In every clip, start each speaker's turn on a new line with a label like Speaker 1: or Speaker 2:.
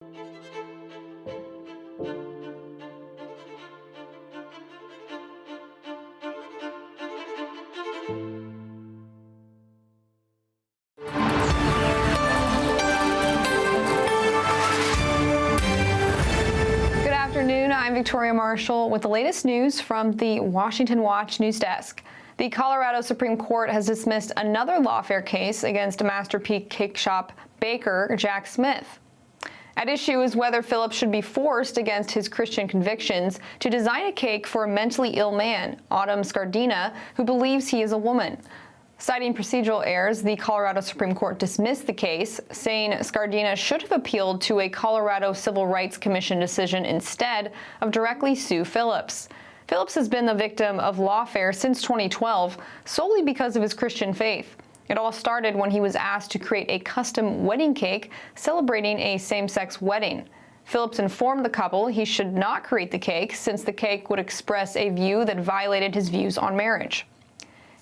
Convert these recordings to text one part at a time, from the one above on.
Speaker 1: I'm Victoria Marshall with the latest news from the Washington Watch news desk. The Colorado Supreme Court has dismissed another lawfare case against Masterpiece Cake Shop baker Jack Smith. At issue is whether Phillips should be forced against his Christian convictions to design a cake for a mentally ill man, Autumn Scardina, who believes he is a woman. Citing procedural errors, the Colorado Supreme Court dismissed the case, saying Scardina should have appealed to a Colorado Civil Rights Commission decision instead of directly sue Phillips. Phillips has been the victim of lawfare since 2012, solely because of his Christian faith. It all started when he was asked to create a custom wedding cake celebrating a same-sex wedding. Phillips informed the couple he should not create the cake since the cake would express a view that violated his views on marriage.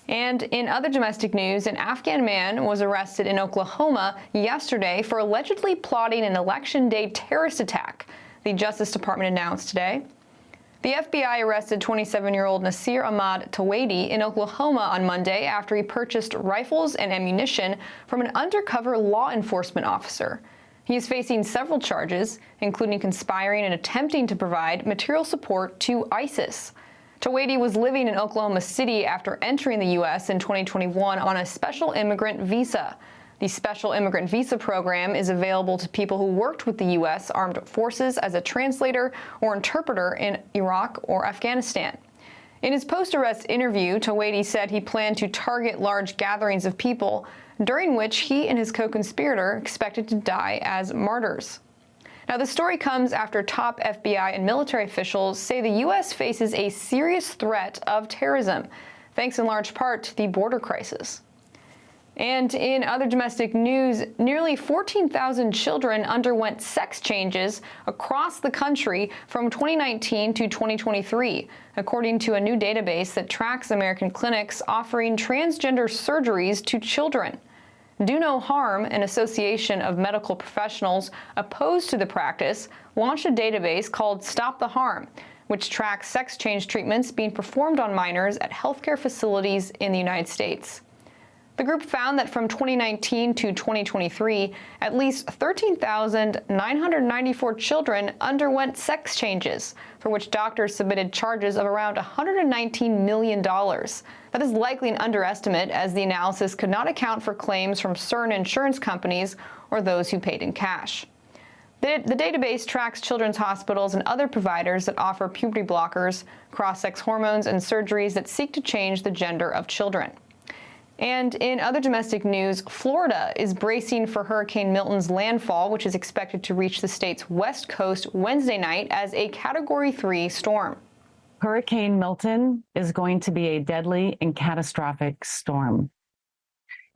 Speaker 1: And in other domestic news, an Afghan man was arrested in Oklahoma yesterday for allegedly plotting an Election Day terrorist attack, the Justice Department announced today. The FBI arrested 27-year-old Nasir Ahmad Tawadi in Oklahoma on Monday after he purchased rifles and ammunition from an undercover law enforcement officer. He is facing several charges, including conspiring and attempting to provide material support to ISIS. Tawadi was living in Oklahoma City after entering the U.S. in 2021 on a special immigrant visa. The special immigrant visa program is available to people who worked with the U.S. Armed Forces as a translator or interpreter in Iraq or Afghanistan. In his post-arrest interview, Tawadi said he planned to target large gatherings of people, during which he and his co-conspirator expected to die as martyrs. Now, the story comes after top FBI and military officials say the U.S. faces a serious threat of terrorism, thanks in large part to the border crisis. And in other domestic news, nearly 14,000 children underwent sex changes across the country from 2019 to 2023, according to a new database that tracks American clinics offering transgender surgeries to children. Do No Harm, an association of medical professionals opposed to the practice, launched a database called Stop the Harm, which tracks sex change treatments being performed on minors at healthcare facilities in the United States. The group found that from 2019 to 2023, at least 13,994 children underwent sex changes, for which doctors submitted charges of around $119 million. That is likely an underestimate, as the analysis could not account for claims from certain insurance companies or those who paid in cash. The database tracks children's hospitals and other providers that offer puberty blockers, cross-sex hormones, and surgeries that seek to change the gender of children. And in other domestic news, Florida is bracing for Hurricane Milton's landfall, which is expected to reach the state's west coast Wednesday night as a Category 3 storm.
Speaker 2: Hurricane Milton is going to be a deadly and catastrophic storm.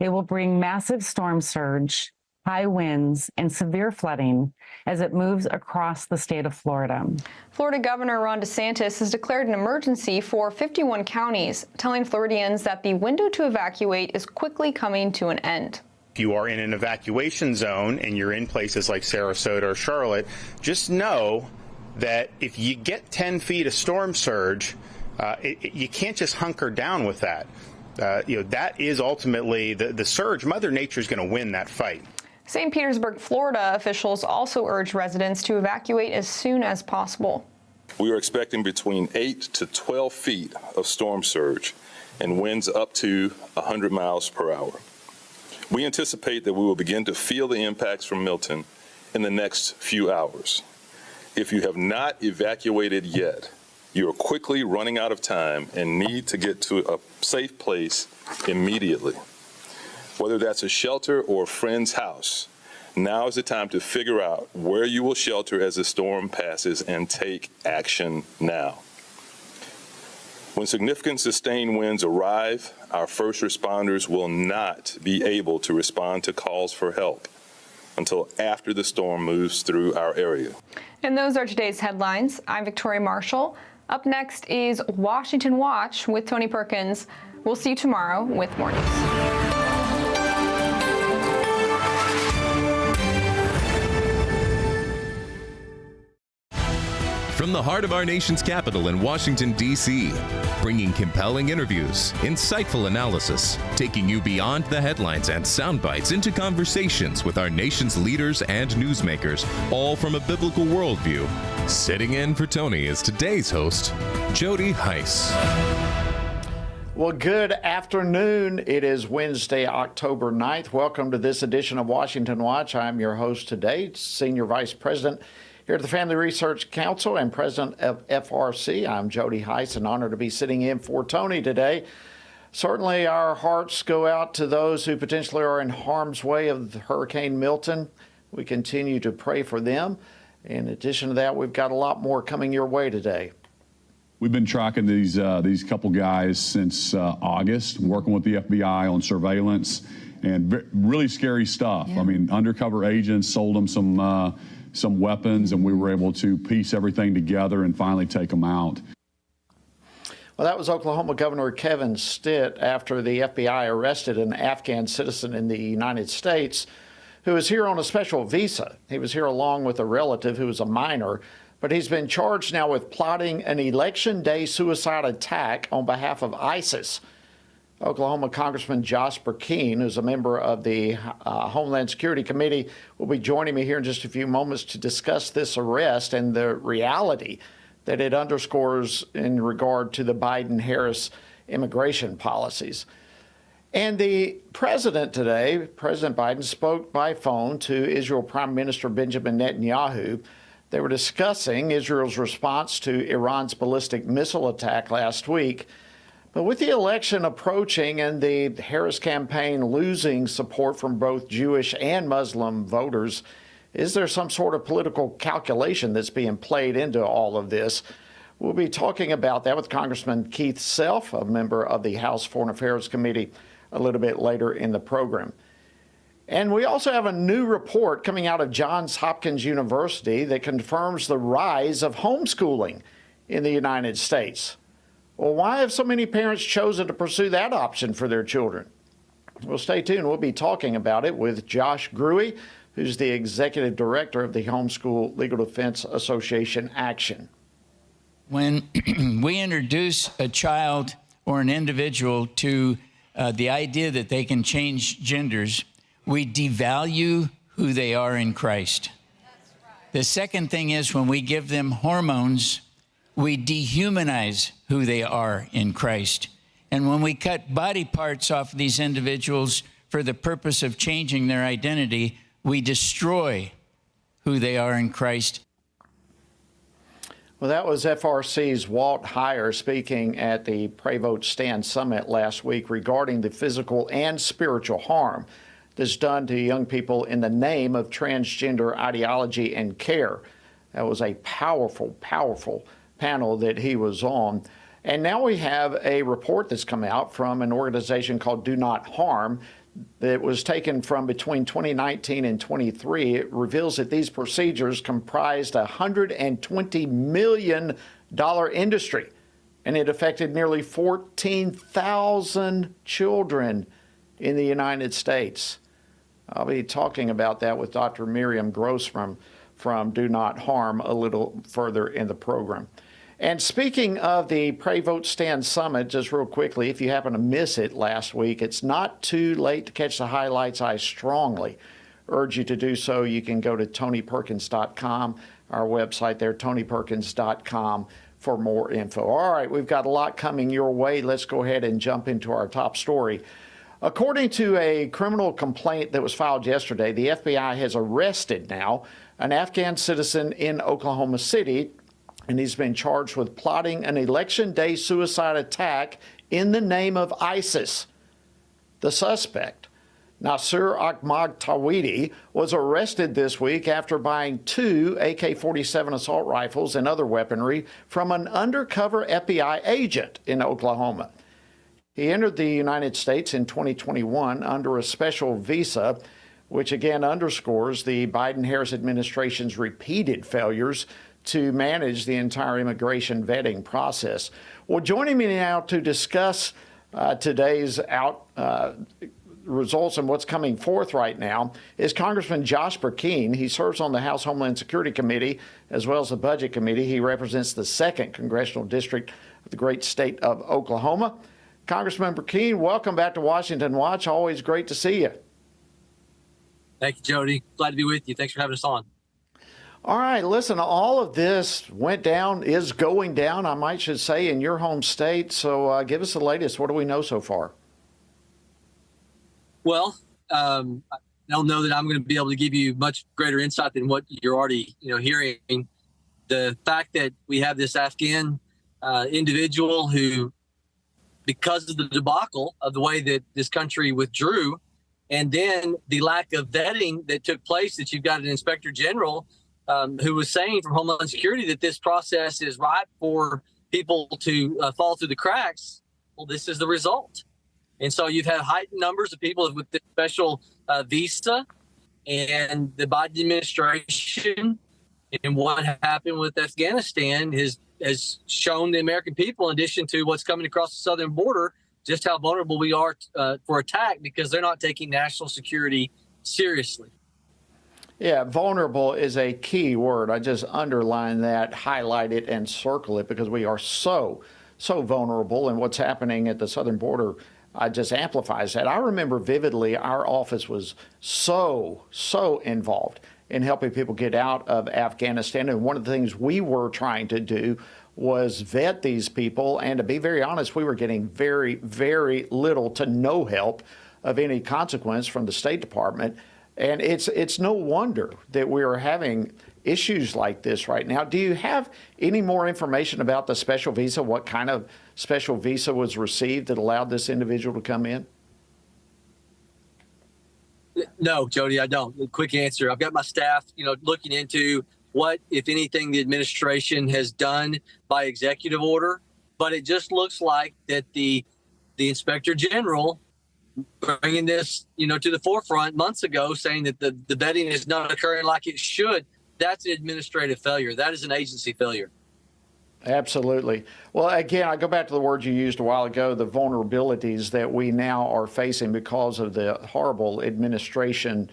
Speaker 2: It will bring massive storm surge, high winds, and severe flooding as it moves across the state of Florida.
Speaker 1: Florida Governor Ron DeSantis has declared an emergency for 51 counties, telling Floridians that the window to evacuate is quickly coming to an end.
Speaker 3: If you are in an evacuation zone and you're in places like Sarasota or Charlotte, just know that if you get 10 feet of storm surge, you can't just hunker down with that. That is ultimately the surge. Mother Nature is going to win that fight.
Speaker 1: St. Petersburg, Florida officials also urge residents to evacuate as soon as possible.
Speaker 4: We are expecting between 8 to 12 feet of storm surge and winds up to 100 miles per hour. We anticipate that we will begin to feel the impacts from Milton in the next few hours. If you have not evacuated yet, you are quickly running out of time and need to get to a safe place immediately. Whether that's a shelter or a friend's house, now is the time to figure out where you will shelter as the storm passes and take action now. When significant sustained winds arrive, our first responders will not be able to respond to calls for help until after the storm moves through our area.
Speaker 1: And those are today's headlines. I'm Victoria Marshall. Up next is Washington Watch with Tony Perkins. We'll see you tomorrow with more news.
Speaker 5: From the heart of our nation's capital in Washington, D.C., bringing compelling interviews, insightful analysis, taking you beyond the headlines and sound bites into conversations with our nation's leaders and newsmakers, all from a biblical worldview. Sitting in for Tony is today's host, Jody Heiss.
Speaker 6: Well, good afternoon. It is Wednesday, October 9th. Welcome to this edition of Washington Watch. I'm your host today, Senior Vice President here at the Family Research Council and President of FRC. I'm Jody Heiss, an honor to be sitting in for Tony today. Certainly our hearts go out to those who potentially are in harm's way of Hurricane Milton. We continue to pray for them. In addition to that, we've got a lot more coming your way today.
Speaker 7: We've been tracking these couple guys since August, working with the FBI on surveillance and really scary stuff. Yeah. I mean, undercover agents sold them some weapons, and we were able to piece everything together and finally take them out.
Speaker 6: Well, that was Oklahoma Governor Kevin Stitt after the FBI arrested an Afghan citizen in the United States who was here on a special visa. He was here along with a relative who was a minor. But he's been charged now with plotting an election day suicide attack on behalf of ISIS. Oklahoma Congressman Josh Perkins, who's a member of the Homeland Security Committee, will be joining me here in just a few moments to discuss this arrest and the reality that it underscores in regard to the Biden-Harris immigration policies. And the president today, President Biden, spoke by phone to Israel Prime Minister Benjamin Netanyahu. They were discussing Israel's response to Iran's ballistic missile attack last week. But with the election approaching and the Harris campaign losing support from both Jewish and Muslim voters, is there some sort of political calculation that's being played into all of this? We'll be talking about that with Congressman Keith Self, a member of the House Foreign Affairs Committee, a little bit later in the program. And we also have a new report coming out of Johns Hopkins University that confirms the rise of homeschooling in the United States. Well, why have so many parents chosen to pursue that option for their children? Well, stay tuned. We'll be talking about it with Josh Gruey, who's the executive director of the Homeschool Legal Defense Association Action.
Speaker 8: When we introduce a child or an individual to the idea that they can change genders, we devalue who they are in Christ. The second thing is when we give them hormones, we dehumanize who they are in Christ. And when we cut body parts off these individuals for the purpose of changing their identity, we destroy who they are in Christ.
Speaker 6: Well, that was FRC's Walt Heyer speaking at the Pray Vote Stand Summit last week regarding the physical and spiritual harm that's done to young people in the name of transgender ideology and care. That was a powerful, powerful panel that he was on. And now we have a report that's come out from an organization called Do Not Harm that was taken from between 2019 and 23. It reveals that these procedures comprised a $120 million industry, and it affected nearly 14,000 children in the United States. I'll be talking about that with Dr. Miriam Gross from Do Not Harm a little further in the program. And speaking of the Pray Vote Stand Summit, just real quickly, if you happen to miss it last week, it's not too late to catch the highlights. I strongly urge you to do so. You can go to TonyPerkins.com, our website there, TonyPerkins.com, for more info. All right, we've got a lot coming your way. Let's go ahead and jump into our top story. According to a criminal complaint that was filed yesterday, the FBI has arrested now an Afghan citizen in Oklahoma City, and he's been charged with plotting an election day suicide attack in the name of ISIS. The suspect, Nasir Ahmad Tawhidi, was arrested this week after buying 2 AK-47 assault rifles and other weaponry from an undercover FBI agent in Oklahoma. He entered the United States in 2021 under a special visa, which again underscores the Biden-Harris administration's repeated failures to manage the entire immigration vetting process. Well, joining me now to discuss today's results and what's coming forth right now is Congressman Josh Perkins. He serves on the House Homeland Security Committee as well as the Budget Committee. He represents the 2nd Congressional District of the great state of Oklahoma. Congressman Perkins, welcome back to Washington Watch. Always great to see you.
Speaker 9: Thank you, Jody. Glad to be with you. Thanks for having us on.
Speaker 6: All right, listen, all of this went down, is going down, I might should say, in your home state. So give us the latest. What do we know so far?
Speaker 9: Well, I don't know that I'm going to be able to give you much greater insight than what you're already, hearing. The fact that we have this Afghan individual who, because of the debacle of the way that this country withdrew, and then the lack of vetting that took place, that you've got an inspector general who was saying from Homeland Security that this process is ripe for people to fall through the cracks. Well, this is the result. And so you've had heightened numbers of people with this special visa, and the Biden administration and what happened with Afghanistan has shown the American people, in addition to what's coming across the southern border, just how vulnerable we are for attack because they're not taking national security seriously.
Speaker 6: Yeah, vulnerable is a key word. I just underline that, highlight it, and circle it because we are so vulnerable, and what's happening at the southern border just amplifies that. I remember vividly our office was so involved in helping people get out of Afghanistan, and one of the things we were trying to do was vet these people, and to be very honest, we were getting very, very little to no help of any consequence from the State Department. And it's no wonder that we are having issues like this right now. Do you have any more information about the special visa? What kind of special visa was received that allowed this individual to come in?
Speaker 9: No, Jody, I don't. Quick answer. I've got my staff, looking into what, if anything, the administration has done by executive order. But it just looks like that the inspector general bringing this, to the forefront months ago, saying that the vetting is not occurring like it should. That's an administrative failure. That is an agency failure.
Speaker 6: Absolutely. Well, again, I go back to the word you used a while ago, the vulnerabilities that we now are facing because of the horrible immigration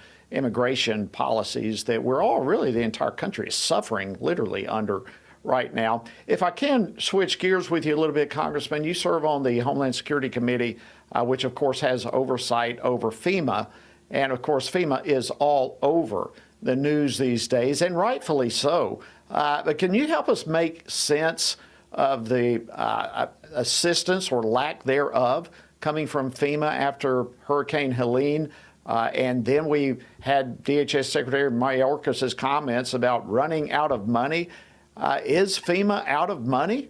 Speaker 6: policies that we're all, really, the entire country is suffering literally under right now. If I can switch gears with you a little bit, Congressman, you serve on the Homeland Security Committee, which, of course, has oversight over FEMA. And, of course, FEMA is all over the news these days, and rightfully so. But can you help us make sense of the assistance or lack thereof coming from FEMA after Hurricane Helene? And then we had DHS Secretary Mayorkas's comments about running out of money. Is FEMA out of money?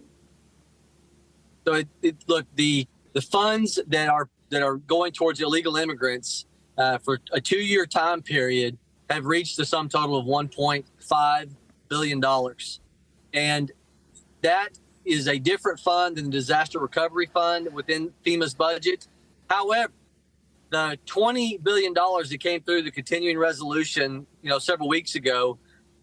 Speaker 9: So look, the funds that are going towards illegal immigrants for a 2-year time period have reached the sum total of $1.5 billion. And that is a different fund than the disaster recovery fund within FEMA's budget. However, the $20 billion that came through the continuing resolution, several weeks ago,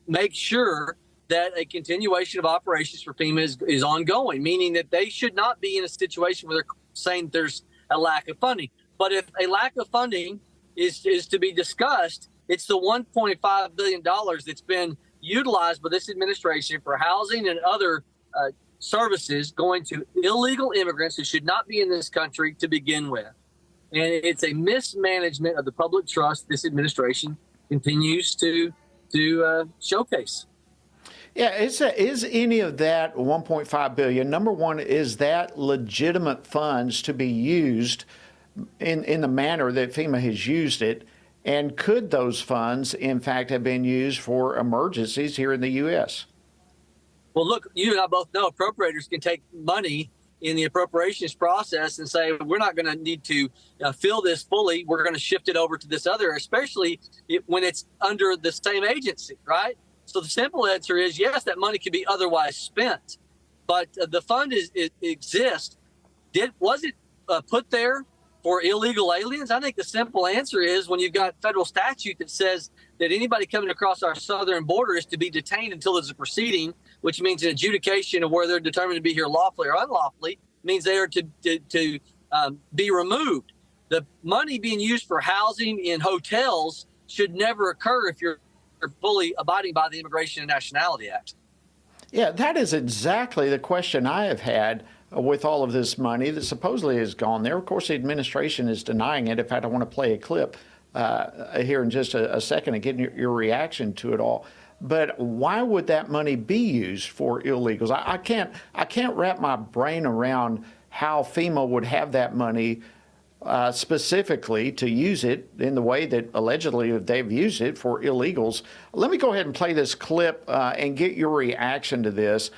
Speaker 9: make sure that a continuation of operations for FEMA is ongoing, meaning that they should not be in a situation where they're saying there's a lack of funding. But if a lack of funding is to be discussed, it's the $1.5 billion that's been utilized by this administration for housing and other services going to illegal immigrants who should not be in this country to begin with. And it's a mismanagement of the public trust this administration continues to showcase.
Speaker 6: Yeah, is any of that $1.5 billion, number one, is that legitimate funds to be used in the manner that FEMA has used it? And could those funds, in fact, have been used for emergencies here in the U.S.?
Speaker 9: Well, look, you and I both know appropriators can take money in the appropriations process and say, we're not going to need to fill this fully. We're going to shift it over to this other, especially when it's under the same agency, right? So the simple answer is yes, that money could be otherwise spent. But the fund exists. Was it put there for illegal aliens? I think the simple answer is when you've got federal statute that says that anybody coming across our southern border is to be detained until there's a proceeding, which means an adjudication of where they're determined to be here lawfully or unlawfully, means they are to be removed. The money being used for housing in hotels should never occur if you're fully abiding by the Immigration and Nationality Act.
Speaker 6: Yeah, that is exactly the question I have had with all of this money that supposedly has gone there. Of course, the administration is denying it. In fact, I want to play a clip here in just a second and get your reaction to it all. But why would that money be used for illegals? I can't wrap my brain around how FEMA would have that money specifically to use it in the way that allegedly they've used it for illegals. Let me go ahead and play this clip and get your reaction to this.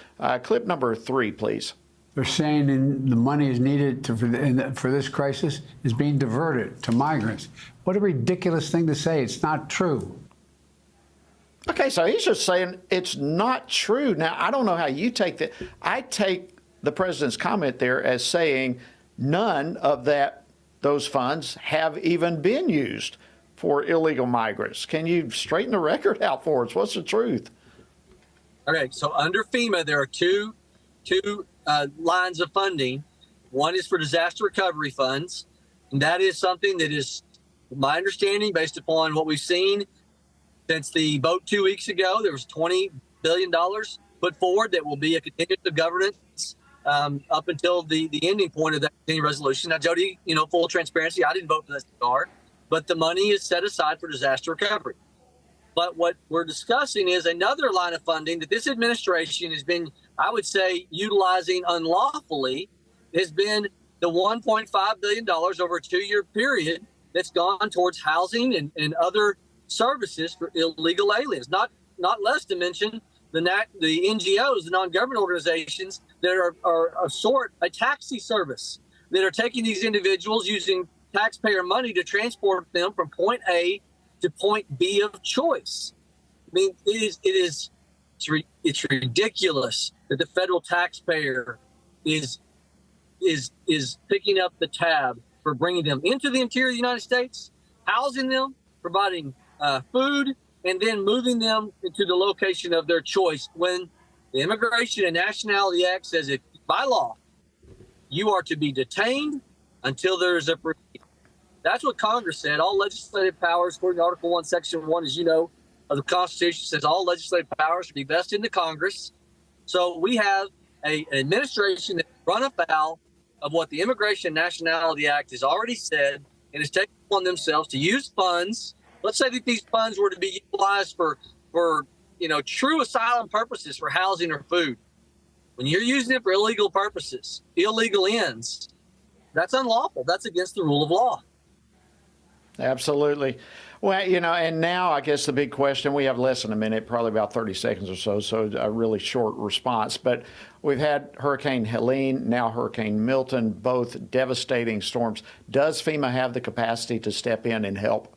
Speaker 6: Clip number 3, please.
Speaker 10: They're saying the money is needed for this crisis is being diverted to migrants. What a ridiculous thing to say. It's not true.
Speaker 6: Okay, so he's just saying it's not true. Now, I don't know how you take that. I take the president's comment there as saying none of those funds have even been used for illegal migrants. Can you straighten the record out for us? What's the truth?
Speaker 9: Okay, so under FEMA, there are two lines of funding. One is for disaster recovery funds, and that is something that is, my understanding, based upon what we've seen since the vote 2 weeks ago, there was $20 billion put forward that will be a continuance of governance up until the ending point of that continuing resolution. Now, Jody, full transparency, I didn't vote for that cigar, but the money is set aside for disaster recovery. But what we're discussing is another line of funding that this administration has been, I would say, utilizing unlawfully, has been the $1.5 billion over a 2-year period that's gone towards housing and other services for illegal aliens, not less to mention the NGOs, the non-government organizations that are of sort a taxi service that are taking these individuals using taxpayer money to transport them from point A to point B of choice. I mean, it's ridiculous that the federal taxpayer is picking up the tab for bringing them into the interior of the United States, housing them, providing food, and then moving them into the location of their choice when the Immigration and Nationality Act says if by law you are to be detained until there is a proceeding. That's what Congress said. All legislative powers, according to Article 1, Section 1, as you know, of the Constitution, says all legislative powers should be vested in the Congress. So we have an administration that run afoul of what the Immigration and Nationality Act has already said and has taken upon themselves to use funds. Let's say that these funds were to be utilized for true asylum purposes, for housing or food. When you're using it for illegal purposes, illegal ends, that's unlawful. That's against the rule of law.
Speaker 6: Absolutely. Well, and now I guess the big question, we have less than a minute, probably about 30 seconds or so a really short response. But we've had Hurricane Helene, now Hurricane Milton, both devastating storms. Does FEMA have the capacity to step in and help?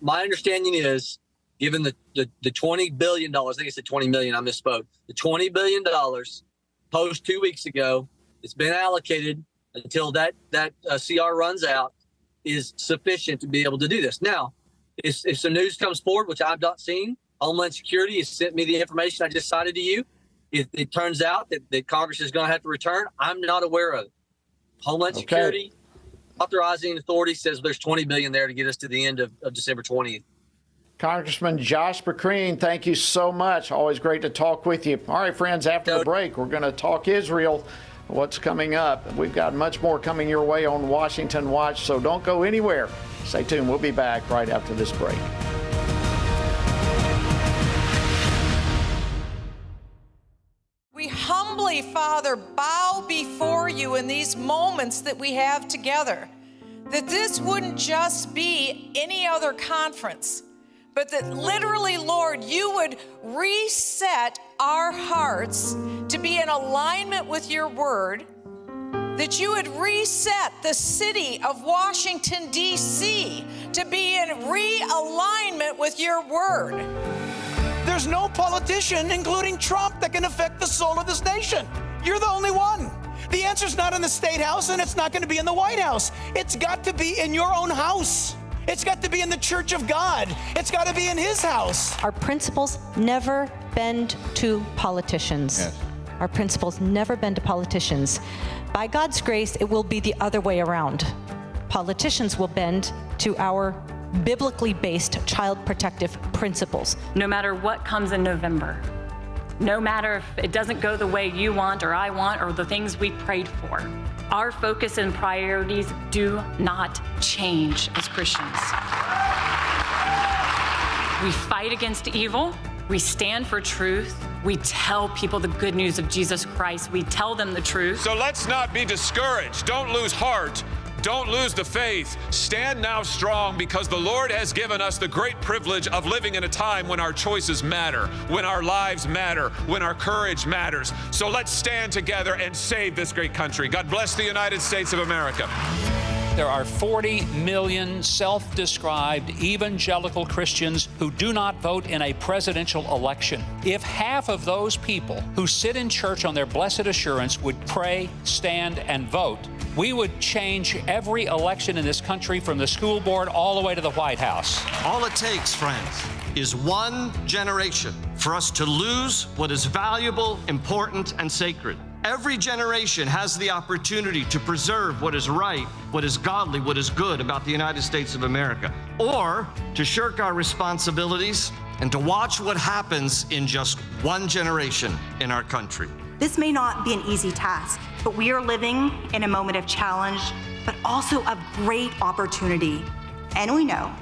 Speaker 9: My understanding is, given the $20 billion, I think I said 20 million, I misspoke, the $20 billion post 2 weeks ago, it's been allocated until that CR runs out, is sufficient to be able to do this. Now, if some news comes forward, which I've not seen, Homeland Security has sent me the information I just cited to you. If it turns out that Congress is going to have to return, I'm not aware of it. Homeland Security authorizing authority says there's $20 billion there to get us to the end of December 20th.
Speaker 6: Congressman Josh Perkins, thank you so much. Always great to talk with you. All right, friends, after the break, we're going to talk Israel. What's coming up? We've got much more coming your way on Washington Watch, so don't go anywhere. Stay tuned. We'll be back right after this break.
Speaker 11: We humbly, Father, bow before you in these moments that we have together, that this wouldn't just be any other conference, but that literally, Lord, you would reset our hearts to be in alignment with your word, that you would reset the city of Washington, D.C. to be in realignment with your word.
Speaker 12: There's no politician, including Trump, that can affect the soul of this nation. You're the only one. The answer's not in the State House, and it's not going to be in the White House. It's got to be in your own house. It's got to be in the Church of God. It's got to be in his house.
Speaker 13: Our principles never bend to politicians. Yes. Our principles never bend to politicians. By God's grace, it will be the other way around. politicians will bend to our biblically based child protective principles.
Speaker 14: No matter what comes in November, no matter if it doesn't go the way you want or I want or the things we prayed for, our focus and priorities do not change as Christians. We fight against evil. We stand for truth. We tell people the good news of Jesus Christ. We tell them the truth.
Speaker 15: So let's not be discouraged. Don't lose heart. Don't lose the faith. Stand now strong, because the Lord has given us the great privilege of living in a time when our choices matter, when our lives matter, when our courage matters. So let's stand together and save this great country. God bless the United States of America.
Speaker 16: There are 40 million self-described evangelical Christians who do not vote in a presidential election. If half of those people who sit in church on their blessed assurance would pray, stand, and vote, we would change every election in this country from the school board all the way to the White House.
Speaker 17: All it takes, friends, is one generation for us to lose what is valuable, important, and sacred. Every generation has the opportunity to preserve what is right, what is godly, what is good about the United States of America, or to shirk our responsibilities and to watch what happens in just one generation in our country.
Speaker 18: This may not be an easy task, but we are living in a moment of challenge, but also of great opportunity. And we know,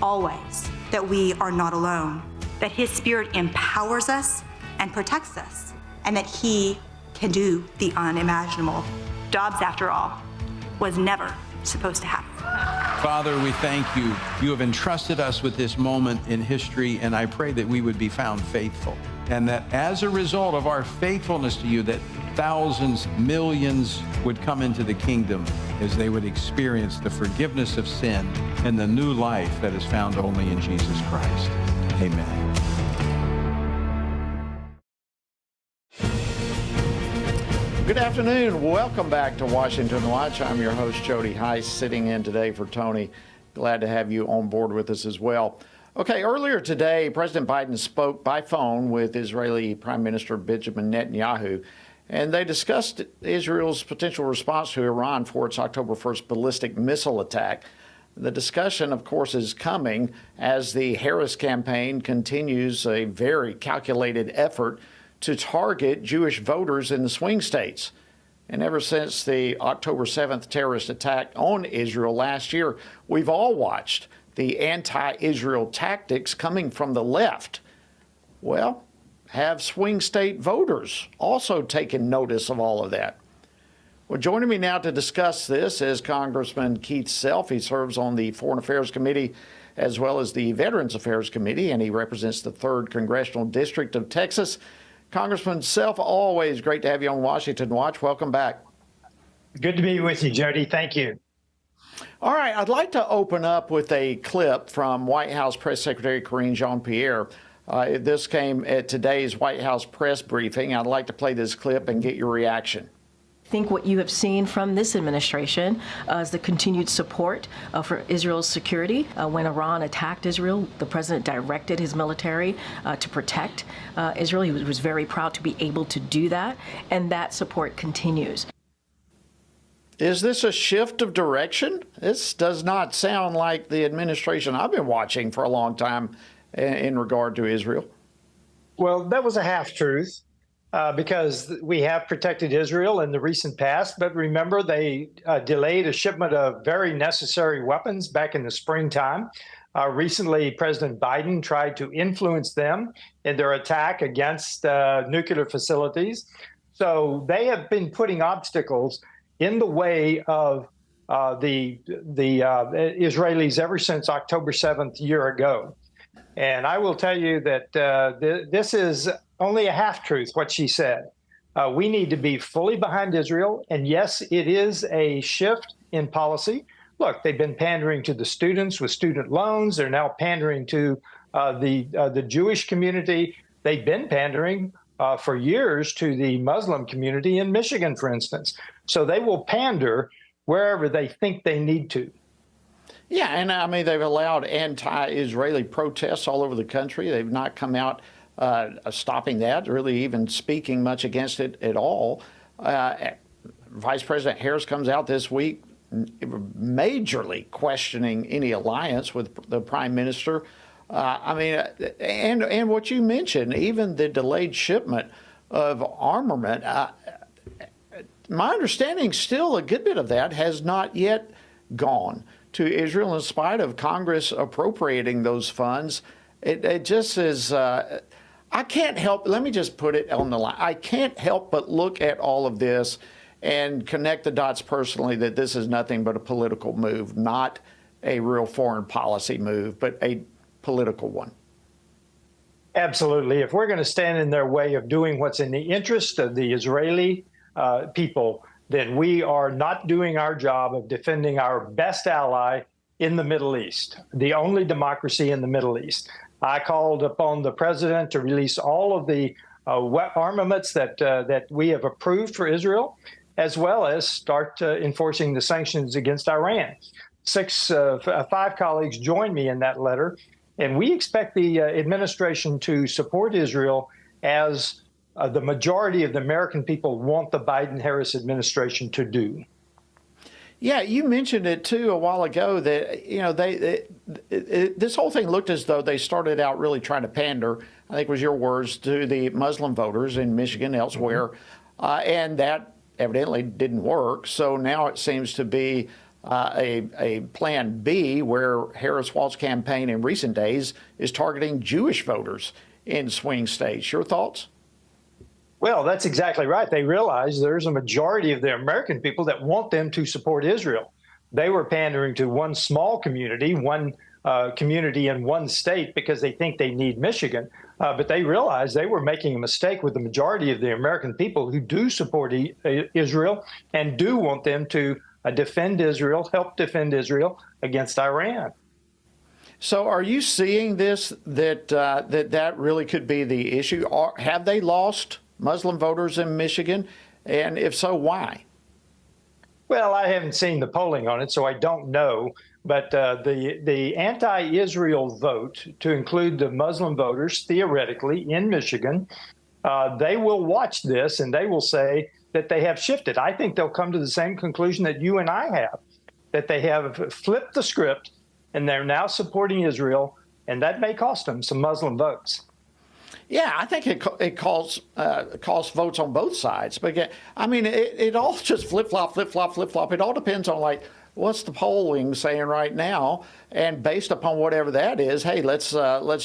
Speaker 18: always, that we are not alone, that His Spirit empowers us and protects us, and that He can do the unimaginable. Dobbs, after all, was never supposed to happen.
Speaker 19: Father, we thank you. You have entrusted us with this moment in history, and I pray that we would be found faithful, and that as a result of our faithfulness to you, that thousands, millions would come into the kingdom as they would experience the forgiveness of sin and the new life that is found only in Jesus Christ. Amen.
Speaker 6: Good afternoon. Welcome back to Washington Watch. I'm your host, Jody Heiss, sitting in today for Tony. Glad to have you on board with us as well. Okay, earlier today, President Biden spoke by phone with Israeli Prime Minister Benjamin Netanyahu, and they discussed Israel's potential response to Iran for its October 1st ballistic missile attack. The discussion, of course, is coming as the Harris campaign continues a very calculated effort to target Jewish voters in the swing states. And ever since the October 7th terrorist attack on Israel last year, we've all watched the anti-Israel tactics coming from the left. Well, have swing state voters also taken notice of all of that? Well, joining me now to discuss this is Congressman Keith Self. He serves on the Foreign Affairs Committee as well as the Veterans Affairs Committee, and he represents the 3rd Congressional District of Texas. Congressman Self, always great to have you on Washington Watch. Welcome back.
Speaker 20: Good to be with you, Jody. Thank you.
Speaker 6: All right, I'd like to open up with a clip from White House Press Secretary Karine Jean-Pierre. This came at today's White House press briefing. I'd like to play this clip and get your reaction.
Speaker 21: I think what you have seen from this administration is the continued support for Israel's security. When Iran attacked Israel, the president directed his military to protect Israel. He was very proud to be able to do that, and that support continues.
Speaker 6: Is this a shift of direction? This does not sound like the administration I've been watching for a long time in regard to Israel.
Speaker 20: Well, that was a half-truth. Because we have protected Israel in the recent past. But remember, they delayed a shipment of very necessary weapons back in the springtime. Recently, President Biden tried to influence them in their attack against nuclear facilities. So they have been putting obstacles in the way of the Israelis ever since October 7th, a year ago. And I will tell you that this is only a half-truth, what she said. We need to be fully behind Israel. And yes, it is a shift in policy. Look, they've been pandering to the students with student loans. They're now pandering to the Jewish community. They've been pandering for years to the Muslim community in Michigan, for instance. So they will pander wherever they think they need to.
Speaker 6: Yeah, and I mean, they've allowed anti-Israeli protests all over the country. They've not come out stopping that, really even speaking much against it at all. Vice President Harris comes out this week majorly questioning any alliance with the prime minister. And what you mentioned, even the delayed shipment of armament. My understanding, still a good bit of that has not yet gone to Israel, in spite of Congress appropriating those funds. It just is. I can't help. Let me just put it on the line. I can't help but look at all of this and connect the dots personally that this is nothing but a political move, not a real foreign policy move, but a political one.
Speaker 20: Absolutely. If we're going to stand in their way of doing what's in the interest of the Israeli people, then we are not doing our job of defending our best ally in the Middle East, the only democracy in the Middle East. I called upon the president to release all of the armaments that we have approved for Israel, as well as start enforcing the sanctions against Iran. 5 colleagues joined me in that letter, and we expect the administration to support Israel as the majority of the American people want the Biden-Harris administration to do.
Speaker 6: Yeah, you mentioned it too a while ago that, you know, this whole thing looked as though they started out really trying to pander, I think was your words, to the Muslim voters in Michigan, elsewhere, and that evidently didn't work. So now it seems to be a plan B, where Harris-Walz's campaign in recent days is targeting Jewish voters in swing states. Your thoughts?
Speaker 20: Well, that's exactly right. They realize there's a majority of the American people that want them to support Israel. They were pandering to one small community, one community in one state, because they think they need Michigan. But they realized they were making a mistake with the majority of the American people who do support Israel and do want them to defend Israel, help defend Israel against Iran.
Speaker 6: So are you seeing this, that really could be the issue? Have they lost Muslim voters in Michigan? And if so, why?
Speaker 20: Well, I haven't seen the polling on it, so I don't know. But the anti-Israel vote, to include the Muslim voters, theoretically, in Michigan, they will watch this and they will say that they have shifted. I think they'll come to the same conclusion that you and I have, that they have flipped the script and they're now supporting Israel, and that may cost them some Muslim votes.
Speaker 6: Yeah, I think it costs votes on both sides. But I mean, it all just flip-flop, flip-flop, flip-flop. It all depends on, like, what's the polling saying right now, and based upon whatever that is, hey, let's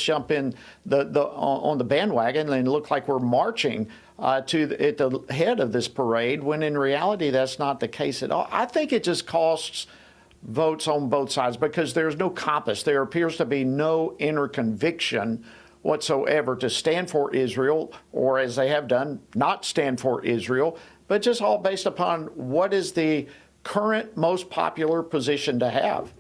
Speaker 6: jump in on the bandwagon and look like we're marching at the head of this parade, when in reality that's not the case at all. I think it just costs votes on both sides because there's no compass. There appears to be no inner conviction whatsoever to stand for Israel, or as they have done, not stand for Israel, but just all based upon what is the current most popular position to have.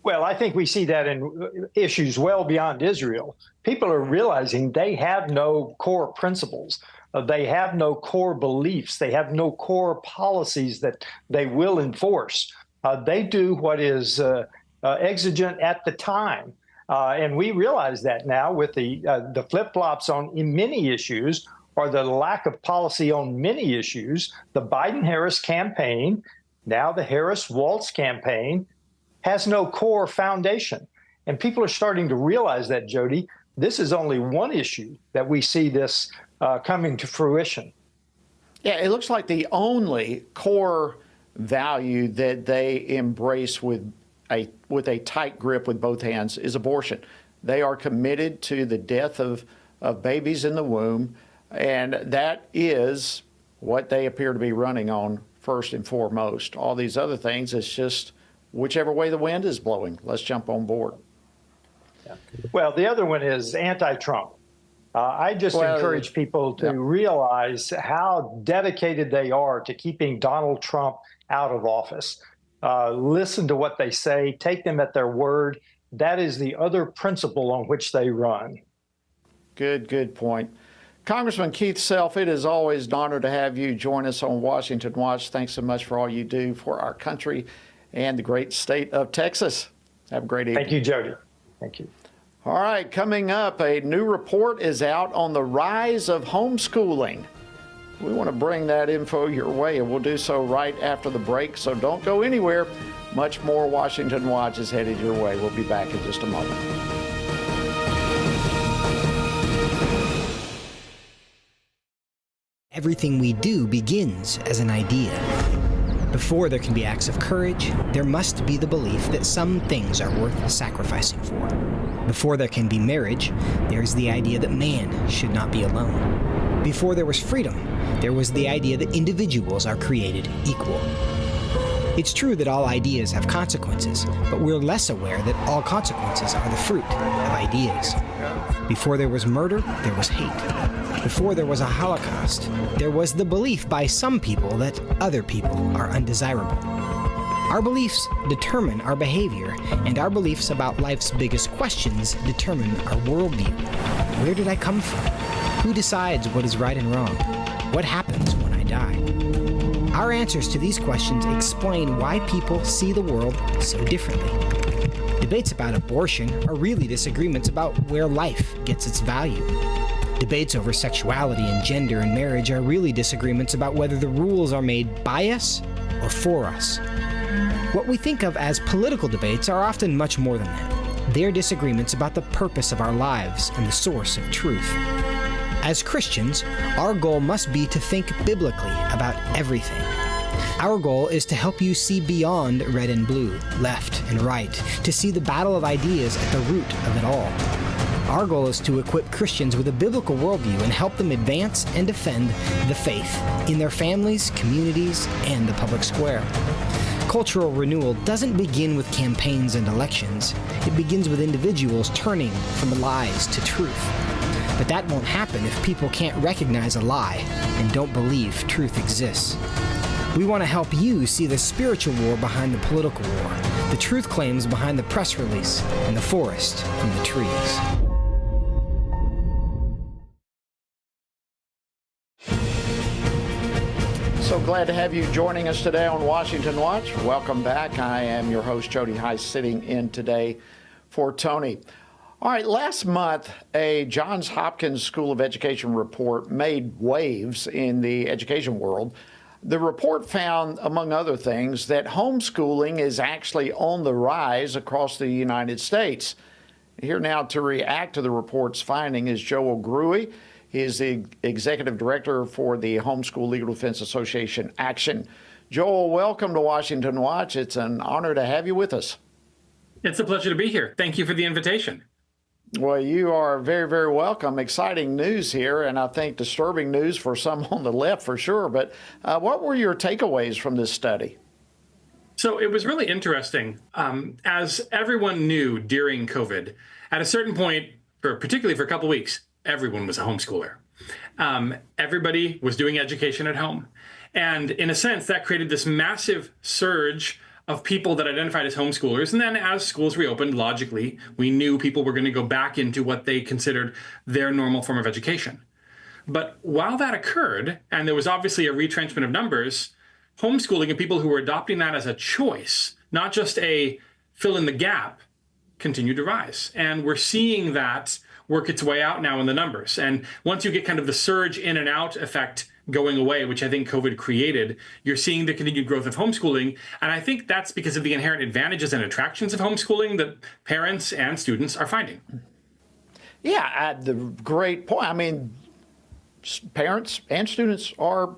Speaker 20: Well, I think we see that in issues well beyond Israel. People are realizing they have no core principles. They have no core beliefs. They have no core policies that they will enforce. They do what is exigent at the time. And we realize that now with the flip-flops on many issues, or the lack of policy on many issues. The Biden-Harris campaign, now the Harris-Walz campaign, has no core foundation. And people are starting to realize that, Jody. This is only one issue that we see this coming to fruition.
Speaker 6: Yeah, it looks like the only core value that they embrace with a tight grip with both hands is abortion. They are committed to the death of babies in the womb, and that is what they appear to be running on first and foremost. All these other things, it's just whichever way the wind is blowing, let's jump on board.
Speaker 20: Yeah. Well, the other one is anti-Trump. I just encourage people to realize how dedicated they are to keeping Donald Trump out of office. Listen to what they say, take them at their word. That is the other principle on which they run.
Speaker 6: Good point. Congressman Keith Self, it is always an honor to have you join us on Washington Watch. Thanks so much for all you do for our country and the great state of Texas. Have a great evening.
Speaker 20: Thank you, Jody. Thank you.
Speaker 6: All right, coming up, a new report is out on the rise of homeschooling. We want to bring that info your way, and we'll do so right after the break. So don't go anywhere. Much more Washington Watch is headed your way. We'll be back in just a moment.
Speaker 2: Everything we do begins as an idea. Before there can be acts of courage, there must be the belief that some things are worth sacrificing for. Before there can be marriage, there is the idea that man should not be alone. Before there was freedom, there was the idea that individuals are created equal. It's true that all ideas have consequences, but we're less aware that all consequences are the fruit of ideas. Before there was murder, there was hate. Before there was a Holocaust, there was the belief by some people that other people are undesirable. Our beliefs determine our behavior, and our beliefs about life's biggest questions determine our worldview. Where did I come from? Who decides what is right and wrong? What happens when I die? Our answers to these questions explain why people see the world so differently. Debates about abortion are really disagreements about where life gets its value. Debates over sexuality and gender and marriage are really disagreements about whether the rules are made by us or for us. What we think of as political debates are often much more than that. They're disagreements about the purpose of our lives and the source of truth. As Christians, our goal must be to think biblically about everything. Our goal is to help you see beyond red and blue, left and right, to see the battle of ideas at the root of it all. Our goal is to equip Christians with a biblical worldview and help them advance and defend the faith in their families, communities, and the public square. Cultural renewal doesn't begin with campaigns and elections. It begins with individuals turning from lies to truth. But that won't happen if people can't recognize a lie and don't believe truth exists. We want to help you see the spiritual war behind the political war, the truth claims behind the press release, and the forest from the trees.
Speaker 6: So glad to have you joining us today on Washington Watch. Welcome back. I am your host, Jody Heiss, sitting in today for Tony. All right, last month, a Johns Hopkins School of Education report made waves in the education world. The report found, among other things, that homeschooling is actually on the rise across the United States. Here now to react to the report's finding is Joel Gruey. He is the executive director for the Homeschool Legal Defense Association Action. Joel, welcome to Washington Watch. It's an honor to have you with us.
Speaker 22: It's a pleasure to be here. Thank you for the invitation.
Speaker 6: Well, you are very, very welcome. Exciting news here, and I think disturbing news for some on the left for sure. But what were your takeaways from this study?
Speaker 22: So it was really interesting. As everyone knew during COVID, at a certain point, particularly for a couple of weeks, everyone was a homeschooler. Everybody was doing education at home. And in a sense, that created this massive surge of people that identified as homeschoolers. And then as schools reopened, logically, we knew people were going to go back into what they considered their normal form of education. But while that occurred, and there was obviously a retrenchment of numbers, homeschooling and people who were adopting that as a choice, not just a fill in the gap, continued to rise. And we're seeing that work its way out now in the numbers. And once you get kind of the surge in and out effect going away, which I think COVID created, you're seeing the continued growth of homeschooling. And I think that's because of the inherent advantages and attractions of homeschooling that parents and students are finding.
Speaker 6: Yeah, the great point. I mean, parents and students are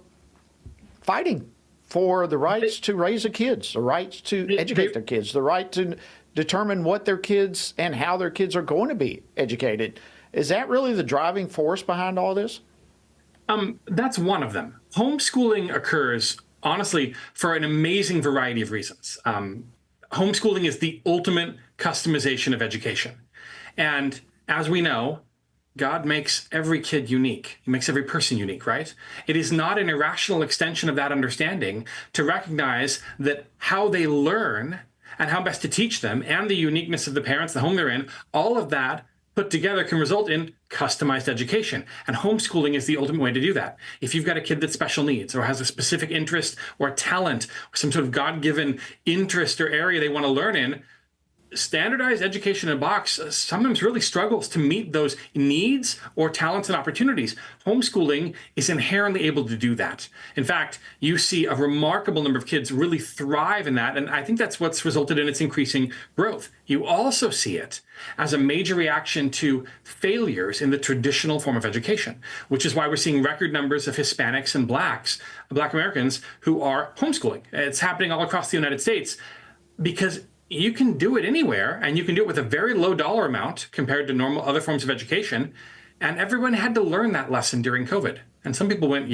Speaker 6: fighting for the rights to raise their kids, the rights to educate their kids, the right to determine what their kids and how their kids are going to be educated. Is that really the driving force behind all this?
Speaker 22: That's one of them. Homeschooling occurs, honestly, for an amazing variety of reasons. Homeschooling is the ultimate customization of education. And as we know, God makes every kid unique. He makes every person unique, right? It is not an irrational extension of that understanding to recognize that how they learn and how best to teach them and the uniqueness of the parents, the home they're in, all of that put together can result in customized education. And homeschooling is the ultimate way to do that. If you've got a kid that's special needs or has a specific interest or talent or some sort of God-given interest or area they want to learn in, standardized education in a box sometimes really struggles to meet those needs or talents and opportunities. Homeschooling is inherently able to do that. In fact, you see a remarkable number of kids really thrive in that, and I think that's what's resulted in its increasing growth. You also see it as a major reaction to failures in the traditional form of education, which is why we're seeing record numbers of Hispanics and Black Americans who are homeschooling. It's happening all across the United States because you can do it anywhere, and you can do it with a very low dollar amount compared to normal other forms of education. And everyone had to learn that lesson during COVID. And some people went,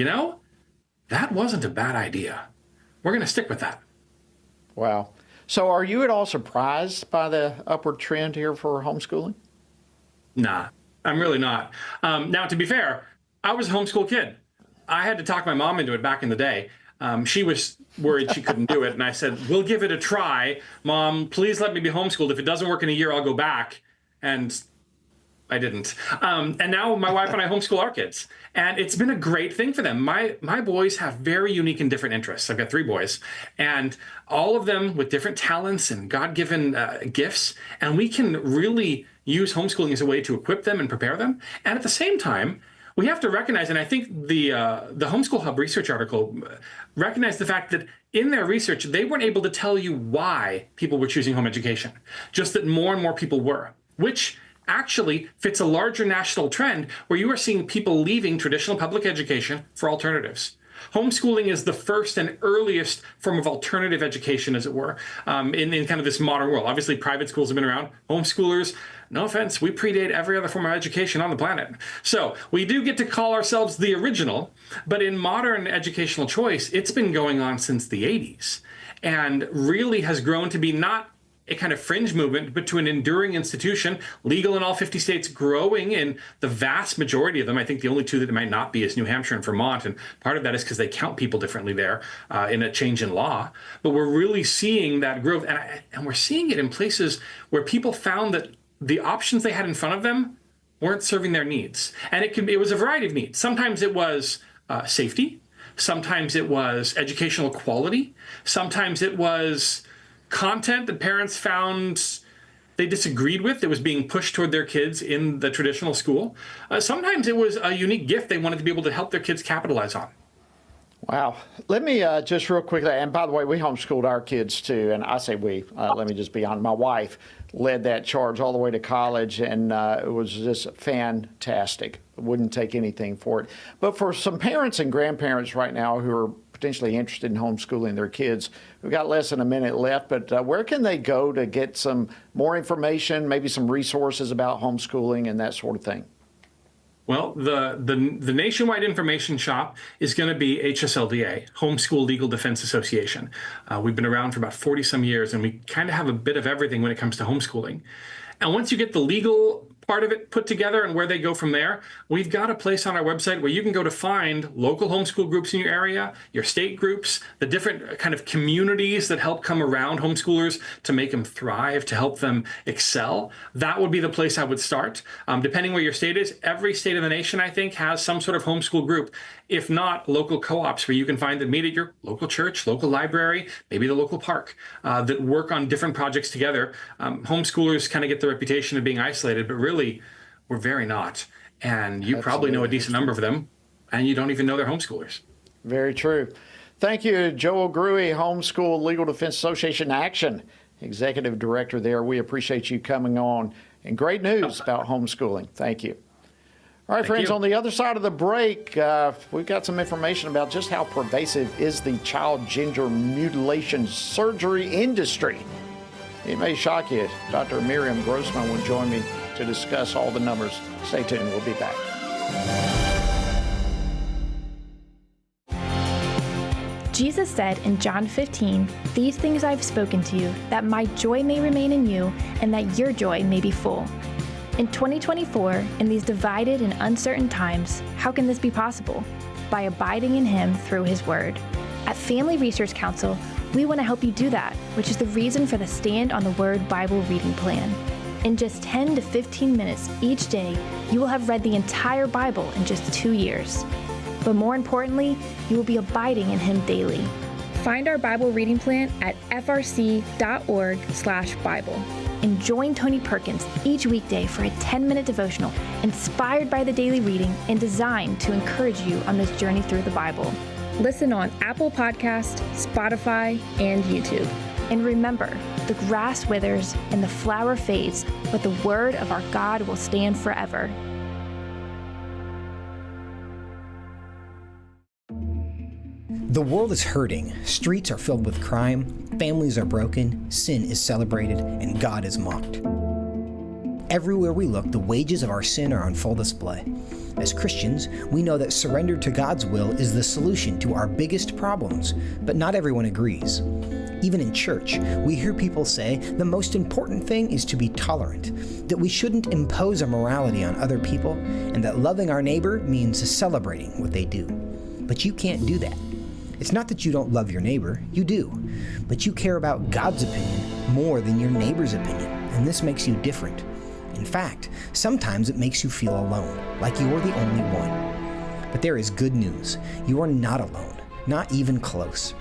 Speaker 22: that wasn't a bad idea. We're going to stick with that.
Speaker 6: Wow. So are you at all surprised by the upward trend here for homeschooling?
Speaker 22: Nah, I'm really not. Now, to be fair, I was a homeschool kid. I had to talk my mom into it back in the day. She was worried she couldn't do it. And I said, we'll give it a try. Mom, please let me be homeschooled. If it doesn't work in a year, I'll go back. And I didn't. And now my wife and I homeschool our kids. And it's been a great thing for them. My boys have very unique and different interests. I've got 3 boys. And all of them with different talents and God-given gifts. And we can really use homeschooling as a way to equip them and prepare them. And at the same time, we have to recognize, and I think the Homeschool Hub research article recognized the fact that in their research, they weren't able to tell you why people were choosing home education, just that more and more people were, which actually fits a larger national trend where you are seeing people leaving traditional public education for alternatives. Homeschooling is the first and earliest form of alternative education, as it were, in kind of this modern world. Obviously, private schools have been around. Homeschoolers, no offense, we predate every other form of education on the planet. So we do get to call ourselves the original, but in modern educational choice, it's been going on since the 80s and really has grown to be not a kind of fringe movement, but to an enduring institution, legal in all 50 states, growing in the vast majority of them. I think the only 2 that it might not be is New Hampshire and Vermont, and part of that is because they count people differently there in a change in law. But we're really seeing that growth, and we're seeing it in places where people found that the options they had in front of them weren't serving their needs. And it was a variety of needs. Sometimes it was safety. Sometimes it was educational quality. Sometimes it was content that parents found they disagreed with that was being pushed toward their kids in the traditional school. Sometimes it was a unique gift they wanted to be able to help their kids capitalize on.
Speaker 6: Wow. Let me just real quickly, and by the way, we homeschooled our kids too, and I say we, let me just be honest, my wife led that charge all the way to college, and it was just fantastic. Wouldn't take anything for it. But for some parents and grandparents right now who are potentially interested in homeschooling their kids, we've got less than a minute left, but where can they go to get some more information, maybe some resources about homeschooling and that sort of thing?
Speaker 22: Well, the nationwide information shop is going to be HSLDA, Homeschool Legal Defense Association. We've been around for about 40 some years, and we kind of have a bit of everything when it comes to homeschooling. And once you get the legal part of it put together and where they go from there, we've got a place on our website where you can go to find local homeschool groups in your area, your state groups, the different kind of communities that help come around homeschoolers to make them thrive, to help them excel. That would be the place I would start. Depending where your state is, every state in the nation, I think, has some sort of homeschool group, if not local co-ops where you can find that meet at your local church, local library, maybe the local park, that work on different projects together. Homeschoolers kind of get the reputation of being isolated, but really, we're very not. And you probably know a decent number of them, and you don't even know they're homeschoolers.
Speaker 6: Very true. Thank you, Joel Gruey, Homeschool Legal Defense Association Action, Executive Director there. We appreciate you coming on. And great news about homeschooling. Thank you. All right, friends, on the other side of the break, we've got some information about just how pervasive is the child gender mutilation surgery industry. It may shock you. Dr. Miriam Grossman will join me to discuss all the numbers. Stay tuned. We'll be back.
Speaker 3: Jesus said in John 15, "These things I've spoken to you, that my joy may remain in you, and that your joy may be full." In 2024, in these divided and uncertain times, how can this be possible? By abiding in Him through His Word. At Family Research Council, we want to help you do that, which is the reason for the Stand on the Word Bible reading plan. In just 10 to 15 minutes each day, you will have read the entire Bible in just 2 years. But more importantly, you will be abiding in Him daily. Find our Bible reading plan at frc.org/Bible. and join Tony Perkins each weekday for a 10-minute devotional inspired by the daily reading and designed to encourage you on this journey through the Bible. Listen on Apple Podcast, Spotify, and YouTube. And remember, the grass withers and the flower fades, but the word of our God will stand forever.
Speaker 2: The world is hurting, streets are filled with crime, families are broken, sin is celebrated, and God is mocked. Everywhere we look, the wages of our sin are on full display. As Christians, we know that surrender to God's will is the solution to our biggest problems, but not everyone agrees. Even in church, we hear people say the most important thing is to be tolerant, that we shouldn't impose our morality on other people, and that loving our neighbor means celebrating what they do. But you can't do that. It's not that you don't love your neighbor, you do, but you care about God's opinion more than your neighbor's opinion, and this makes you different. In fact, sometimes it makes you feel alone, like you're the only one. But there is good news. You are not alone, not even close.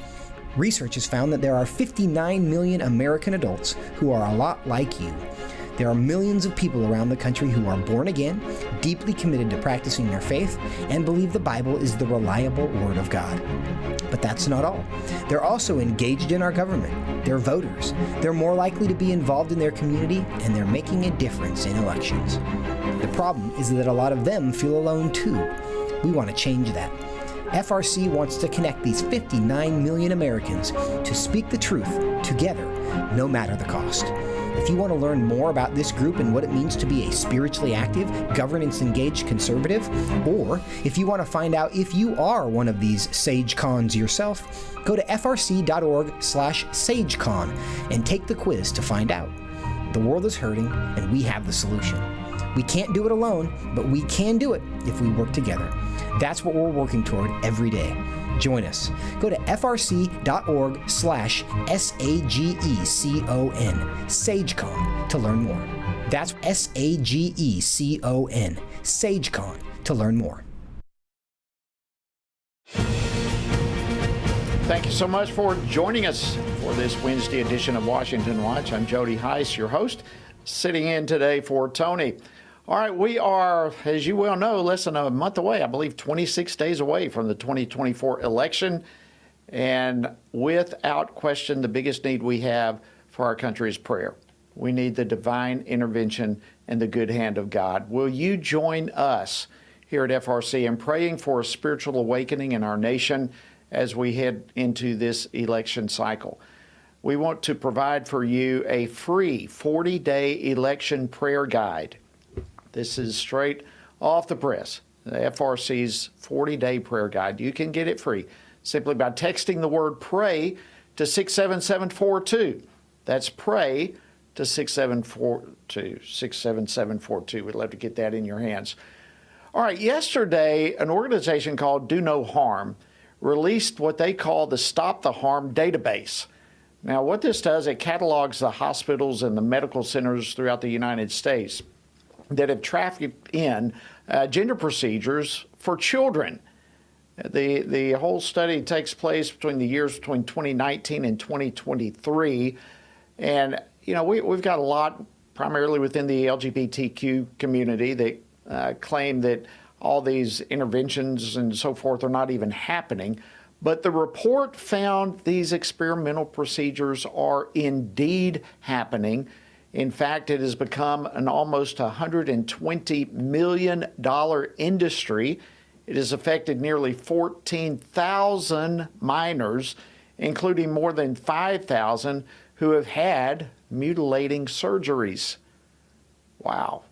Speaker 2: Research has found that there are 59 million American adults who are a lot like you. There are millions of people around the country who are born again, deeply committed to practicing their faith, and believe the Bible is the reliable Word of God. But that's not all. They're also engaged in our government. They're voters. They're more likely to be involved in their community, and they're making a difference in elections. The problem is that a lot of them feel alone too. We want to change that. FRC wants to connect these 59 million Americans to speak the truth together, no matter the cost. If you want to learn more about this group and what it means to be a spiritually active, governance-engaged conservative, or if you want to find out if you are one of these SageCons yourself, go to frc.org/SageCon and take the quiz to find out. The world is hurting, and we have the solution. We can't do it alone, but we can do it if we work together. That's what we're working toward every day. Join us. Go to frc.org/SAGECON, SageCon, to learn more. That's SAGECON, SageCon, to learn more.
Speaker 6: Thank you so much for joining us for this Wednesday edition of Washington Watch. I'm Jody Heiss, your host, sitting in today for Tony. All right, we are, as you well know, less than a month away, I believe 26 days away from the 2024 election. And without question, the biggest need we have for our country is prayer. We need the divine intervention and the good hand of God. Will you join us here at FRC in praying for a spiritual awakening in our nation as we head into this election cycle? We want to provide for you a free 40-day election prayer guide. This is straight off the press, the FRC's 40-day prayer guide. You can get it free simply by texting the word pray to 67742. That's pray to 67742. We'd love to get that in your hands. All right, yesterday, an organization called Do No Harm released what they call the Stop the Harm database. Now, what this does, it catalogs the hospitals and the medical centers throughout the United States that have trafficked in gender procedures for children. The whole study takes place between the years between 2019 and 2023. And, you know, we've got a lot primarily within the LGBTQ community that claim that all these interventions and so forth are not even happening. But the report found these experimental procedures are indeed happening. In fact, it has become an almost $120 million industry. It has affected nearly 14,000 minors, including more than 5,000 who have had mutilating surgeries. Wow.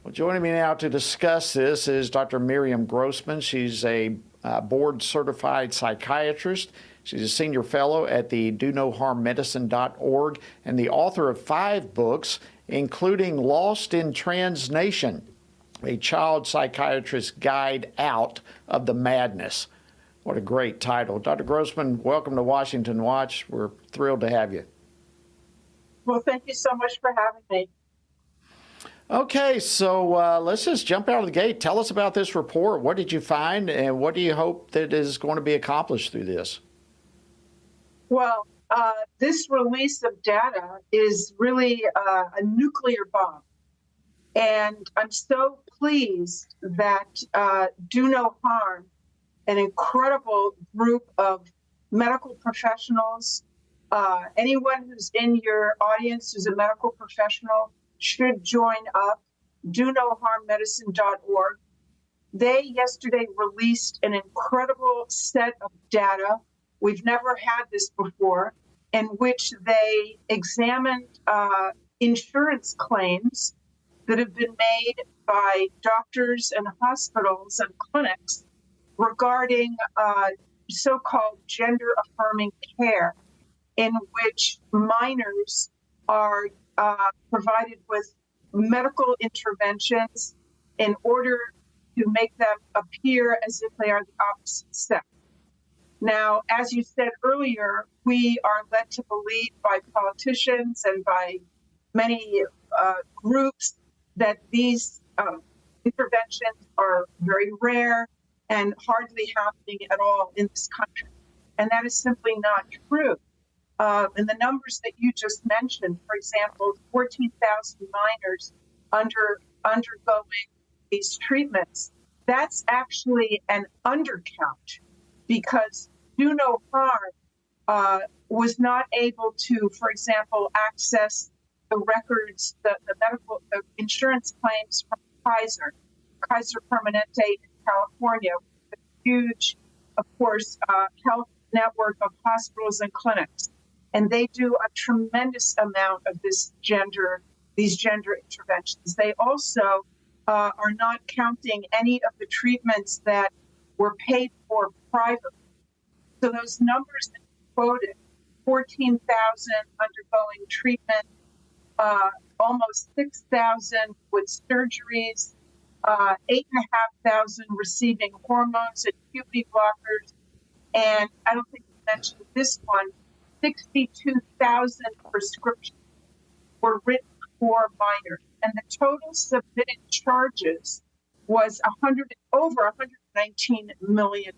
Speaker 6: Well, joining me now to discuss this is Dr. Miriam Grossman. She's a board-certified psychiatrist. She's a senior fellow at the DoNoHarmMedicine.org and the author of 5 books, including Lost in Trans Nation, a child psychiatrist's guide out of the madness. What a great title. Dr. Grossman, welcome to Washington Watch. We're thrilled to have you.
Speaker 1: Well, thank you so much for having me.
Speaker 6: Okay, so let's just jump out of the gate. Tell us about this report. What did you find, and what do you hope that is going to be accomplished through this?
Speaker 1: Well, this release of data is really a nuclear bomb. And I'm so pleased that Do No Harm, an incredible group of medical professionals, anyone who's in your audience who's a medical professional should join up, donoharmmedicine.org. They yesterday released an incredible set of data. We've never had this before, in which they examined insurance claims that have been made by doctors and hospitals and clinics regarding so-called gender-affirming care, in which minors are provided with medical interventions in order to make them appear as if they are the opposite sex. Now, as you said earlier, we are led to believe by politicians and by many groups that these interventions are very rare and hardly happening at all in this country. And that is simply not true. And the numbers that you just mentioned, for example, 14,000 minors undergoing these treatments, that's actually an undercount, because Do No Harm was not able to, for example, access the records, the medical insurance claims from Kaiser Permanente in California, a huge, of course, health network of hospitals and clinics. And they do a tremendous amount of these gender interventions. They also are not counting any of the treatments that were paid for privately. So those numbers that you quoted, 14,000 undergoing treatment, almost 6,000 with surgeries, 8,500 receiving hormones and puberty blockers, and I don't think you mentioned this one, 62,000 prescriptions were written for minors, and the total submitted charges was over $119 million.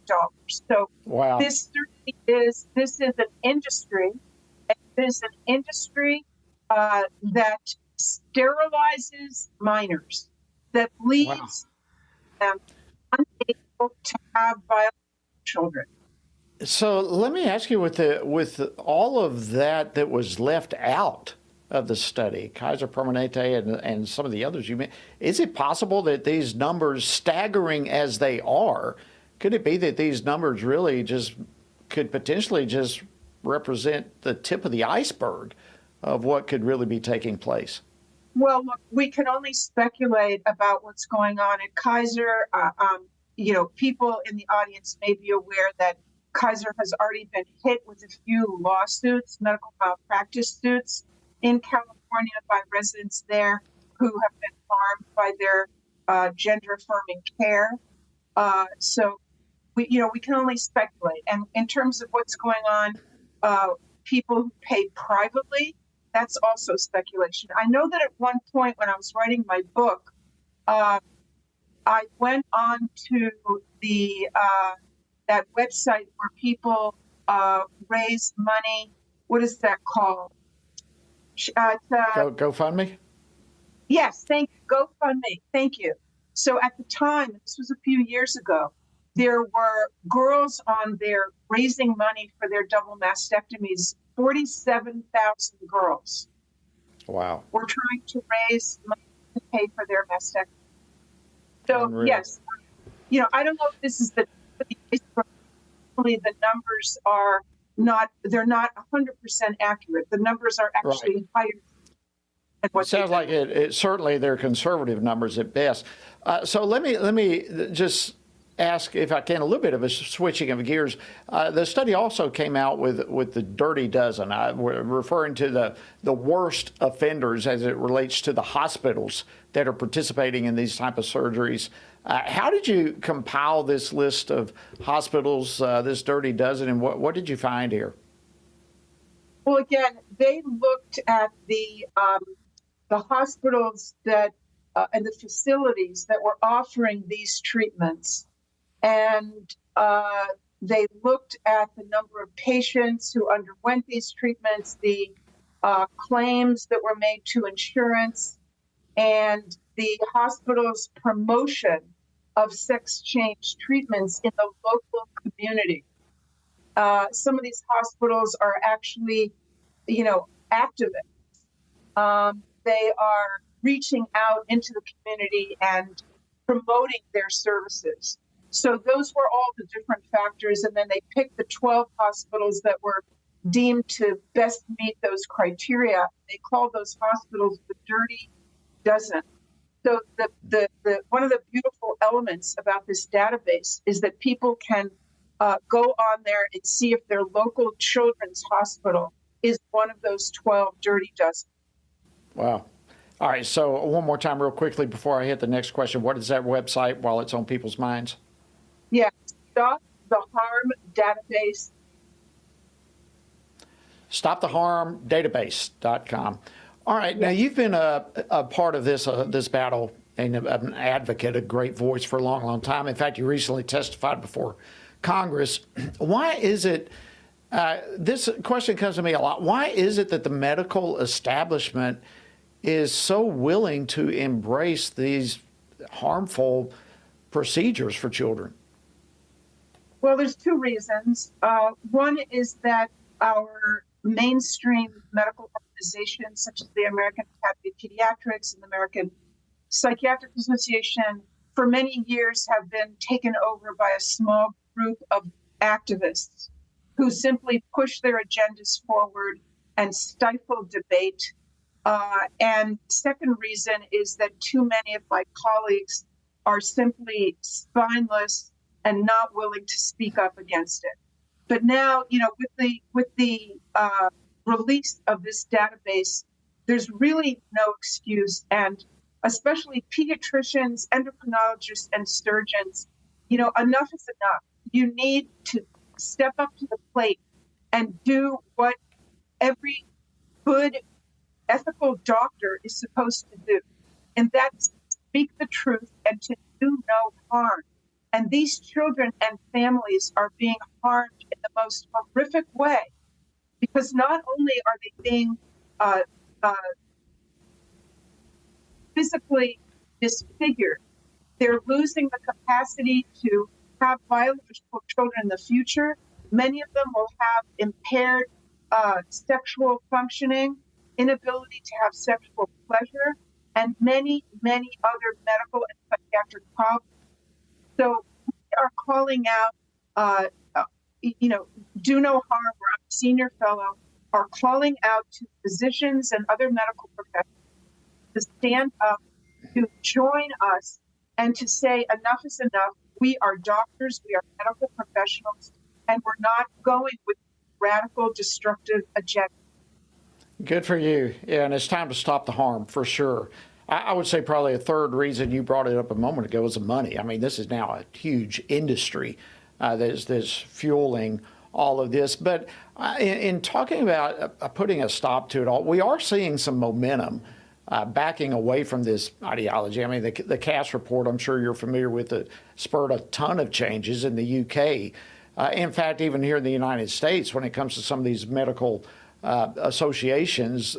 Speaker 1: So
Speaker 6: wow.
Speaker 1: This is an industry. It is an industry that sterilizes minors, that leaves them unable to have biological children.
Speaker 6: So let me ask you, with all of that was left out of the study, Kaiser Permanente and some of the others you mentioned, is it possible that these numbers, staggering as they are, could it be that these numbers really could potentially just represent the tip of the iceberg of what could really be taking place?
Speaker 1: Well, look, we can only speculate about what's going on at Kaiser. People in the audience may be aware that Kaiser has already been hit with a few lawsuits, medical malpractice suits in California by residents there who have been harmed by their gender-affirming care. So we can only speculate. And in terms of what's going on, people who pay privately, that's also speculation. I know that at one point when I was writing my book, I went on to the that website where people raise money. What is that called?
Speaker 6: GoFundMe?
Speaker 1: Yes, GoFundMe. Thank you. So at the time, this was a few years ago, there were girls on there raising money for their double mastectomies. 47,000 girls.
Speaker 6: Wow.
Speaker 1: Were trying to raise money to pay for their mastectomy. So
Speaker 6: Unreal.
Speaker 1: yes, I don't know if this is the numbers are not, they're not 100% accurate. The numbers are actually higher.
Speaker 6: It sounds like it certainly they're conservative numbers at best. So let me just ask, if I can, a little bit of a switching of gears. The study also came out with the dirty dozen. We're referring to the worst offenders as it relates to the hospitals that are participating in these type of surgeries. How did you compile this list of hospitals, this dirty dozen, and what did you find here?
Speaker 1: Well, again, they looked at the hospitals that and the facilities that were offering these treatments. And They looked at the number of patients who underwent these treatments, the claims that were made to insurance, and the hospital's promotion of sex change treatments in the local community. Some of these hospitals are actually, activists. They are reaching out into the community and promoting their services. So those were all the different factors. And then they picked the 12 hospitals that were deemed to best meet those criteria. They called those hospitals the Dirty Dozen. So the one of the beautiful elements about this database is that people can go on there and see if their local children's hospital is one of those 12 Dirty Dozen. Wow.
Speaker 6: All right, so one more time real quickly before I hit the next question. What is that website while it's on people's minds?
Speaker 1: Yeah, StopTheHarmDatabase.
Speaker 6: StopTheHarmDatabase.com. All right, now you've been a part of this battle and an advocate, a great voice for a long, long time. In fact, you recently testified before Congress. Why is it, this question comes to me a lot, why is it that the medical establishment is so willing to embrace these harmful procedures for children?
Speaker 1: Well, there's two reasons. One is that our mainstream medical organizations, such as the American Academy of Pediatrics and the American Psychiatric Association, for many years have been taken over by a small group of activists who simply push their agendas forward and stifle debate. And the second reason is that too many of my colleagues are simply spineless and not willing to speak up against it. But now, with the release of this database, there's really no excuse, and especially pediatricians, endocrinologists, and surgeons, enough is enough. You need to step up to the plate and do what every good ethical doctor is supposed to do, and that's speak the truth and to do no harm. And these children and families are being harmed in the most horrific way, because not only are they being physically disfigured, they're losing the capacity to have biological children in the future. Many of them will have impaired sexual functioning, inability to have sexual pleasure, and many, many other medical and psychiatric problems. So we are calling out, do no harm, where I'm a senior fellow, are calling out to physicians and other medical professionals to stand up, to join us, and to say enough is enough. We are doctors, we are medical professionals, and we're not going with radical, destructive agenda.
Speaker 6: Good for you. Yeah, and it's time to stop the harm, for sure. I would say probably a third reason you brought it up a moment ago is the money. I mean, this is now a huge industry that's fueling all of this. But in talking about putting a stop to it all, we are seeing some momentum backing away from this ideology. I mean, the Cass report, I'm sure you're familiar with it, spurred a ton of changes in the UK. In fact, even here in the United States, when it comes to some of these medical associations,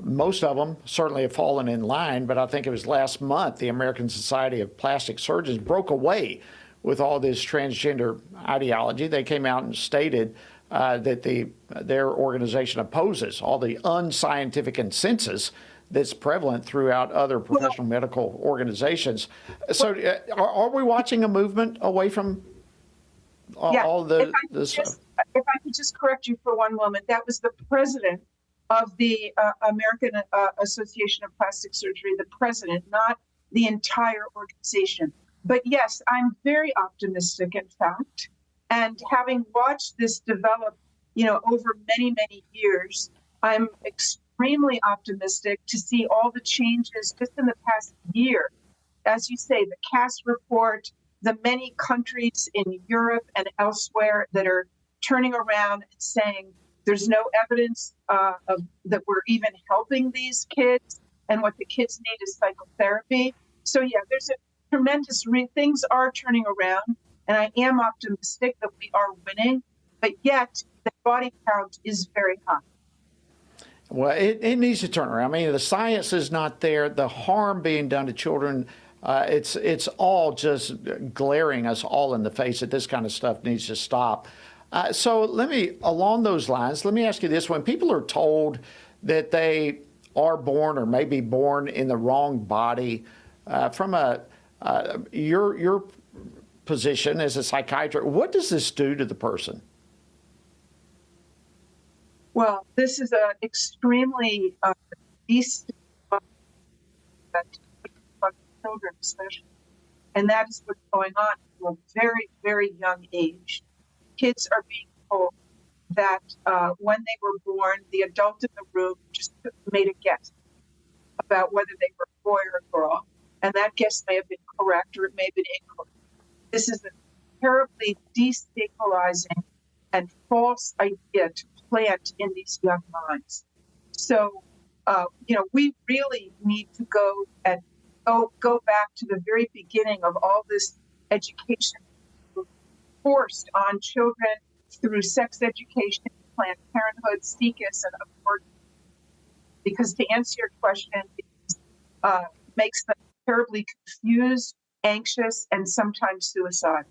Speaker 6: most of them certainly have fallen in line, but I think it was last month the American Society of Plastic Surgeons broke away with all this transgender ideology. They came out and stated that their organization opposes all the unscientific consensus that's prevalent throughout other professional medical organizations. So are we watching a movement away from all the stuff?
Speaker 1: If I could just correct you for one moment, that was the president of the American Association of Plastic Surgery, the president, not the entire organization. But yes, I'm very optimistic, in fact. And having watched this develop, over many, many years, I'm extremely optimistic to see all the changes just in the past year. As you say, the Cass report, the many countries in Europe and elsewhere that are turning around and saying there's no evidence that we're even helping these kids, and what the kids need is psychotherapy. So yeah, there's a tremendous things are turning around, And I am optimistic that we are winning, but yet the body count is very high.
Speaker 6: Well, it needs to turn around. I mean, the science is not there. The harm being done to children, it's all just glaring us all in the face that this kind of stuff needs to stop. So along those lines, let me ask you this. When people are told that they are born or may be born in the wrong body, from your position as a psychiatrist, what does this do to the person?
Speaker 1: Well, this is an extremely beast children, especially, and that is what's going on from a very, very young age. Kids are being told that when they were born, the adult in the room just made a guess about whether they were a boy or a girl, and that guess may have been correct or it may have been incorrect. This is a terribly destabilizing and false idea to plant in these young minds. So, we really need to go back to the very beginning of all this education forced on children through sex education, Planned Parenthood, SECUS, and abort. Because to answer your question, it makes them terribly confused, anxious, and sometimes suicidal.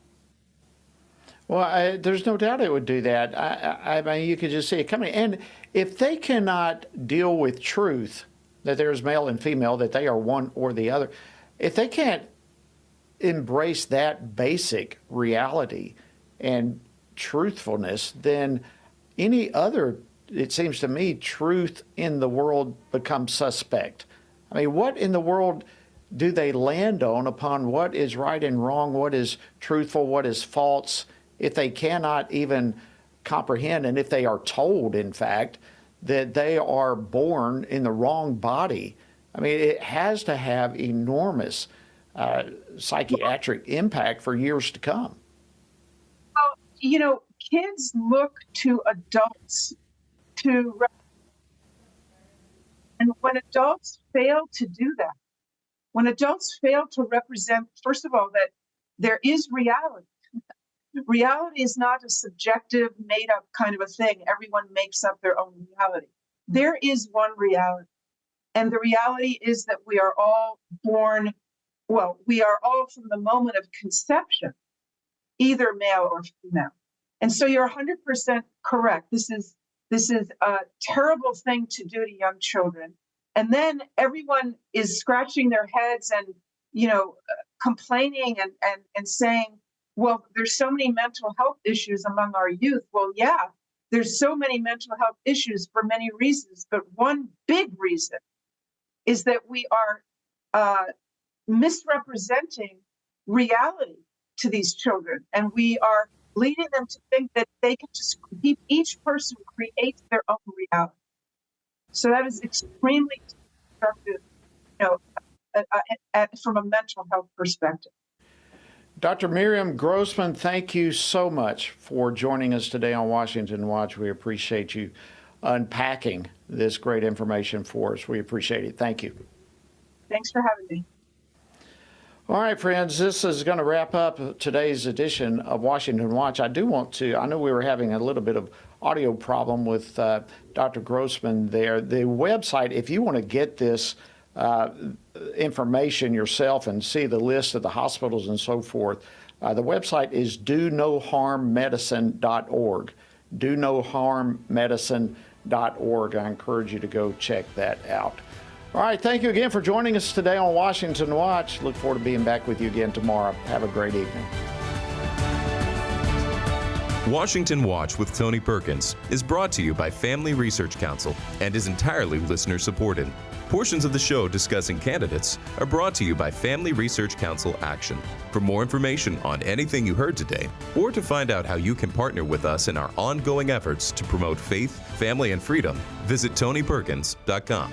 Speaker 6: Well, there's no doubt it would do that. I mean, you could just see it coming. And if they cannot deal with truth, that there's male and female, that they are one or the other, if they can't embrace that basic reality and truthfulness, then any other, it seems to me, truth in the world becomes suspect. I mean, what in the world do they land on upon what is right and wrong, what is truthful, what is false, if they cannot even comprehend, and if they are told, in fact, that they are born in the wrong body? I mean, it has to have enormous psychiatric impact for years to come.
Speaker 1: Well, kids look to adults to, and when adults fail to do that, when adults fail to represent, first of all, that there is reality. Reality is not a subjective, made-up kind of a thing. Everyone makes up their own reality. There is one reality. And the reality is that we are all born, we are all from the moment of conception, either male or female. And so you're 100% correct. This is a terrible thing to do to young children. And then everyone is scratching their heads and, complaining and saying, well, there's so many mental health issues among our youth. Well, yeah, there's so many mental health issues for many reasons. But one big reason is that we are misrepresenting reality to these children. And we are leading them to think that they can just, each person creates their own reality. So that is extremely destructive, from a mental health perspective.
Speaker 6: Dr. Miriam Grossman, thank you so much for joining us today on Washington Watch. We appreciate you unpacking this great information for us. We appreciate it. Thank you.
Speaker 1: Thanks for having me.
Speaker 6: All right, friends, this is going to wrap up today's edition of Washington Watch. I know we were having a little bit of audio problem with Dr. Grossman there. The website, if you want to get this information yourself and see the list of the hospitals and so forth, the website is donoharmmedicine.org. donoharmmedicine.org. I encourage you to go check that out. All right, thank you again for joining us today on Washington Watch. Look forward to being back with you again tomorrow. Have a great evening.
Speaker 4: Washington Watch with Tony Perkins is brought to you by Family Research Council and is entirely listener-supported. Portions of the show discussing candidates are brought to you by Family Research Council Action. For more information on anything you heard today, or to find out how you can partner with us in our ongoing efforts to promote faith, family, and freedom, visit TonyPerkins.com.